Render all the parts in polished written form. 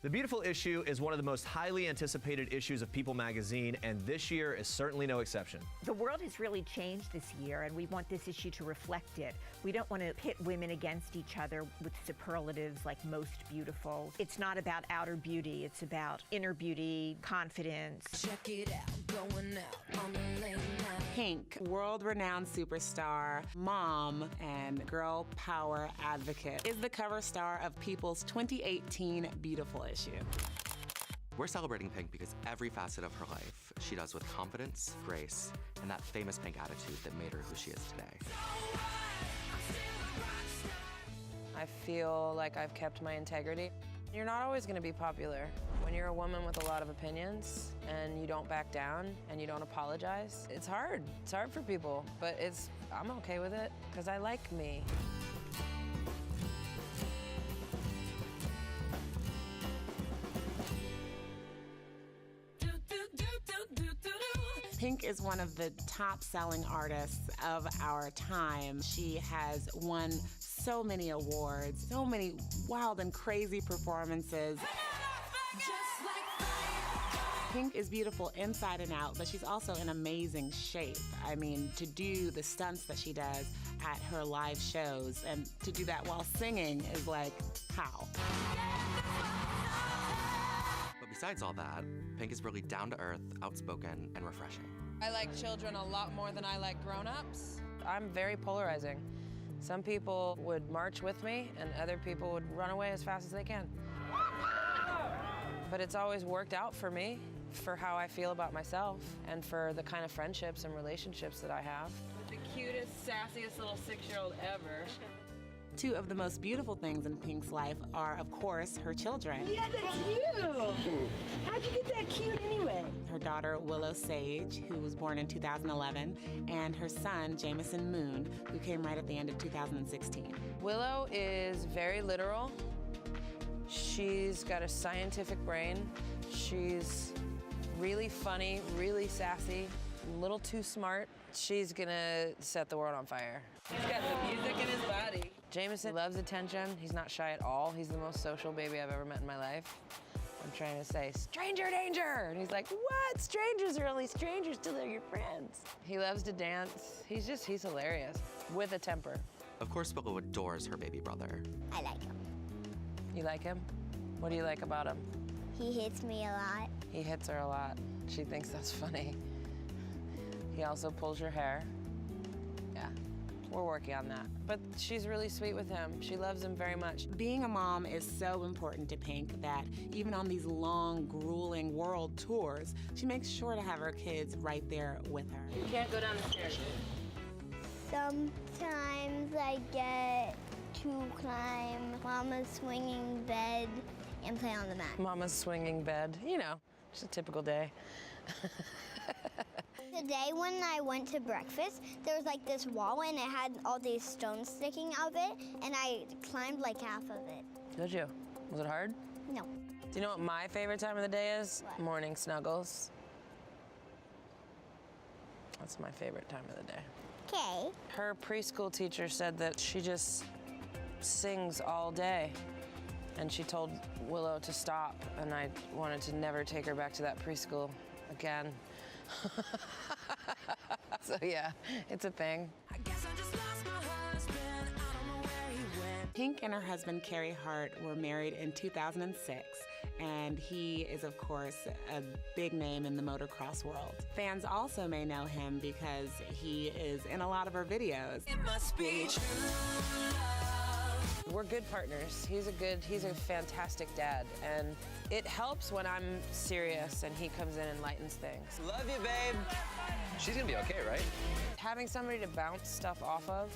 The Beautiful issue is one of the most highly anticipated issues of People magazine, and this year is certainly no exception. The world has really changed this year, and we want this issue to reflect it. We don't want to pit women against each other with superlatives like most beautiful. It's not about outer beauty, it's about inner beauty, confidence. Check it out, going out on the lane now. Pink, world-renowned superstar, mom, and girl power advocate, is the cover star of People's 2018 Beautiful issue. We're celebrating Pink because every facet of her life she does with confidence, grace, and that famous Pink attitude that made her who she is today. I feel like I've kept my integrity. You're not always going to be popular. When you're a woman with a lot of opinions and you don't back down and you don't apologize, it's hard. It's hard for people, but I'm okay with it because I like me. Pink is one of the top-selling artists of our time. She has won so many awards, so many wild and crazy performances. Pink is beautiful inside and out, but she's also in amazing shape. I mean, to do the stunts that she does at her live shows and to do that while singing is like, how? But besides all that, Pink is really down-to-earth, outspoken, and refreshing. I like children a lot more than I like grown-ups. I'm very polarizing. Some people would march with me, and other people would run away as fast as they can. But it's always worked out for me, for how I feel about myself, and for the kind of friendships and relationships that I have. The cutest, sassiest little 6-year-old ever. Two of the most beautiful things in Pink's life are, of course, her children. Yeah, that's you! How'd you get that cute anyway? Her daughter, Willow Sage, who was born in 2011, and her son, Jameson Moon, who came right at the end of 2016. Willow is very literal. She's got a scientific brain. She's really funny, really sassy, a little too smart. She's gonna set the world on fire. He's got the music in his body. Jameson loves attention. He's not shy at all. He's the most social baby I've ever met in my life. I'm trying to say, stranger danger! And he's like, what? Strangers are only strangers till they're your friends. He loves to dance. He's hilarious, with a temper. Of course, Willow adores her baby brother. I like him. You like him? What do you like about him? He hits me a lot. He hits her a lot. She thinks that's funny. He also pulls your hair. Yeah, we're working on that. But she's really sweet with him. She loves him very much. Being a mom is so important to Pink that even on these long, grueling world tours, she makes sure to have her kids right there with her. You can't go down the stairs. Sometimes I get to climb Mama's swinging bed and play on the mat. Mama's swinging bed. You know, just a typical day. The day when I went to breakfast, there was like this wall and it had all these stones sticking out of it, and I climbed like half of it. Did you? Was it hard? No. Do you know what my favorite time of the day is? What? Morning snuggles. That's my favorite time of the day. Okay. Her preschool teacher said that she just sings all day. And she told Willow to stop, and I wanted to never take her back to that preschool again. So yeah, it's a thing. I guess I just lost my husband. I don't know where he went. Pink and her husband, Carrie Hart, were married in 2006, and he is, of course, a big name in the motocross world. Fans also may know him because he is in a lot of her videos. It must be true love. We're good partners. He's a fantastic dad, and it helps when I'm serious and he comes in and lightens things. Love you, babe. She's gonna be okay, right? Having somebody to bounce stuff off of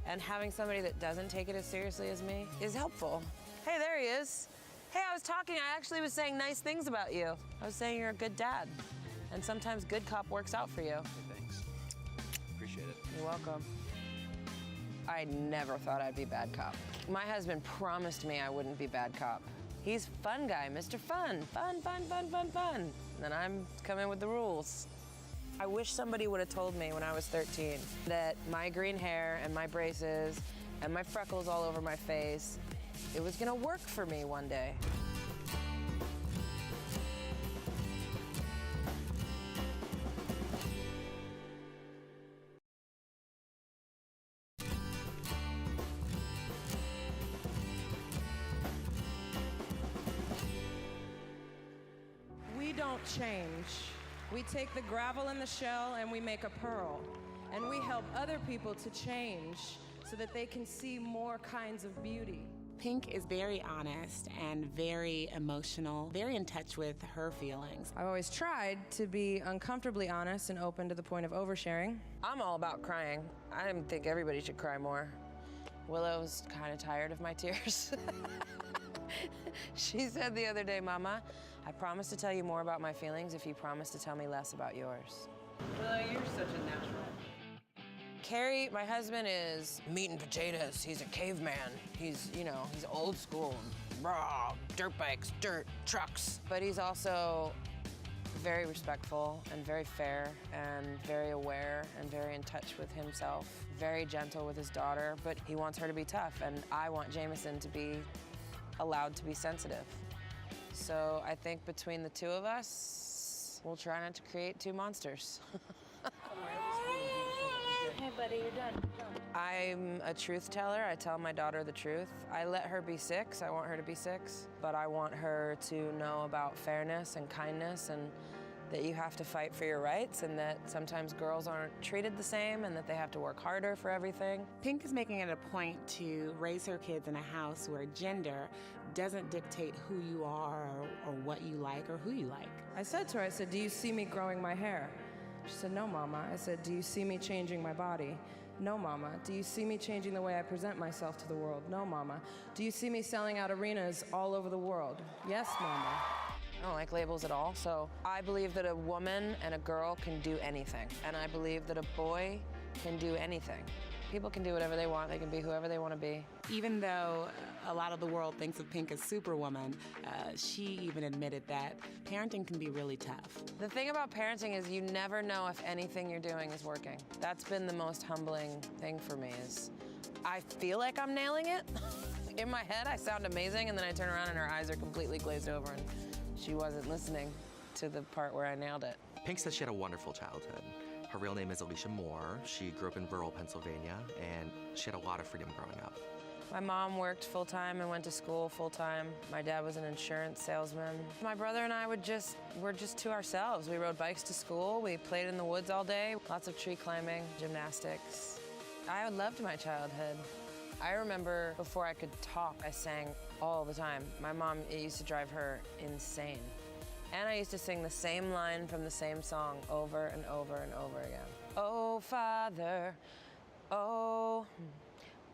and having somebody that doesn't take it as seriously as me is helpful. Hey, there he is. Hey, I was talking, I actually was saying nice things about you. I was saying you're a good dad, and sometimes good cop works out for you. Thanks. Appreciate it. You're welcome. I never thought I'd be bad cop. My husband promised me I wouldn't be bad cop. He's fun guy, Mr. Fun. Fun, fun, fun, fun, fun. And then I'm coming with the rules. I wish somebody would have told me when I was 13 that my green hair and my braces and my freckles all over my face, it was gonna work for me one day. change. We take the gravel in the shell and we make a pearl. And we help other people to change so that they can see more kinds of beauty. Pink is very honest and very emotional, very in touch with her feelings. I've always tried to be uncomfortably honest and open to the point of oversharing. I'm all about crying. I think everybody should cry more. Willow's kind of tired of my tears. She said the other day, Mama, I promise to tell you more about my feelings if you promise to tell me less about yours. Willow, you're such a natural. Carrie, my husband, is meat and potatoes. He's a caveman. He's old school. Raw, dirt bikes, dirt, trucks. But he's also very respectful and very fair and very aware and very in touch with himself. Very gentle with his daughter, but he wants her to be tough. And I want Jameson to be allowed to be sensitive. So I think between the two of us, we'll try not to create two monsters. Hey, buddy, you're done. I'm a truth teller. I tell my daughter the truth. I let her be 6. I want her to be 6. But I want her to know about fairness and kindness and that you have to fight for your rights and that sometimes girls aren't treated the same and that they have to work harder for everything. Pink is making it a point to raise her kids in a house where gender doesn't dictate who you are or what you like or who you like. I said to her, I said, do you see me growing my hair? She said, no, Mama. I said, do you see me changing my body? No, Mama. Do you see me changing the way I present myself to the world? No, Mama. Do you see me selling out arenas all over the world? Yes, Mama. I don't like labels at all, so I believe that a woman and a girl can do anything, and I believe that a boy can do anything. People can do whatever they want. They can be whoever they want to be. Even though a lot of the world thinks of Pink as Superwoman, she even admitted that parenting can be really tough. The thing about parenting is you never know if anything you're doing is working. That's been the most humbling thing for me is I feel like I'm nailing it. In my head, I sound amazing, and then I turn around and her eyes are completely glazed over, and she wasn't listening to the part where I nailed it. Pink says she had a wonderful childhood. Her real name is Alicia Moore. She grew up in rural Pennsylvania, and she had a lot of freedom growing up. My mom worked full-time and went to school full-time. My dad was an insurance salesman. My brother and I were just to ourselves. We rode bikes to school. We played in the woods all day. Lots of tree climbing, gymnastics. I loved my childhood. I remember before I could talk, I sang all the time. My mom, it used to drive her insane. And I used to sing the same line from the same song over and over and over again. Oh, Father, oh,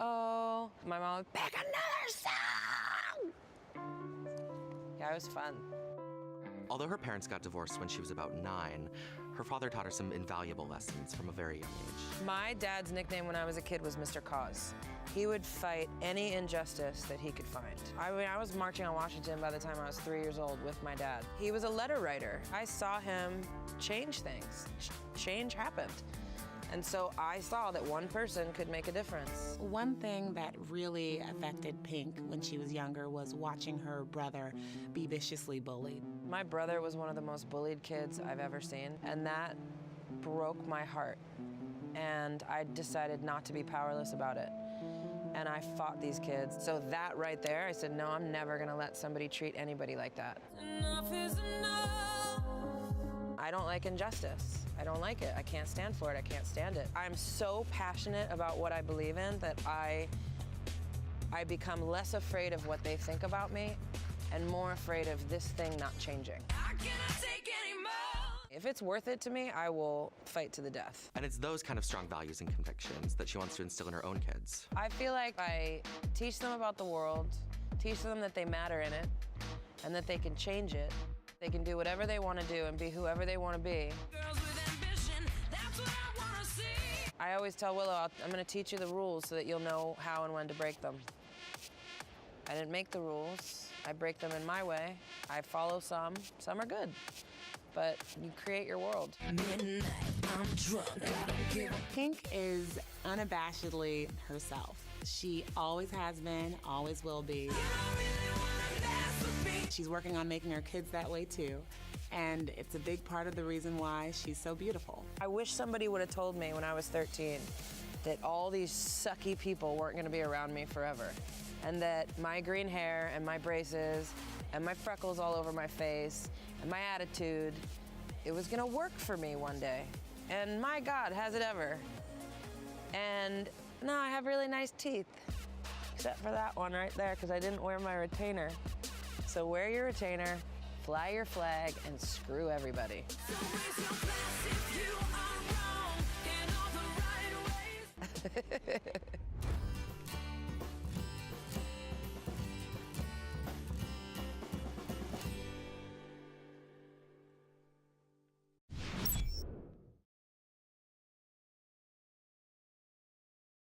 oh. My mom would pick another song. Yeah, it was fun. Although her parents got divorced when she was about 9, her father taught her some invaluable lessons from a very young age. My dad's nickname when I was a kid was Mr. Cause. He would fight any injustice that he could find. I mean, I was marching on Washington by the time I was 3 years old with my dad. He was a letter writer. I saw him change things. Change happened. And so I saw that one person could make a difference. One thing that really affected Pink when she was younger was watching her brother be viciously bullied. My brother was one of the most bullied kids I've ever seen, and that broke my heart. And I decided not to be powerless about it. And I fought these kids. So that right there, I said, no, I'm never gonna let somebody treat anybody like that. Enough is enough. I don't like injustice. I don't like it. I can't stand for it. I can't stand it. I'm so passionate about what I believe in that I become less afraid of what they think about me and more afraid of this thing not changing. I cannot take any more. If it's worth it to me, I will fight to the death. And it's those kind of strong values and convictions that she wants to instill in her own kids. I feel like I teach them about the world, teach them that they matter in it, and that they can change it. They can do whatever they want to do and be whoever they want to be. Girls with ambition, that's what I want to see. I always tell Willow, I'm going to teach you the rules so that you'll know how and when to break them. I didn't make the rules. I break them in my way. I follow some. Some are good. But you create your world. Midnight, I'm drunk, I don't give a. Pink is unabashedly herself. She always has been, always will be. You don't really wanna dance with me. She's working on making her kids that way too. And it's a big part of the reason why she's so beautiful. I wish somebody would have told me when I was 13 that all these sucky people weren't going to be around me forever. And that my green hair and my braces and my freckles all over my face and my attitude, it was gonna work for me one day. And my God, has it ever. And no, I have really nice teeth, except for that one right there, because I didn't wear my retainer. So wear your retainer, fly your flag, and screw everybody. So raise your glass if you are wrong in all the right ways.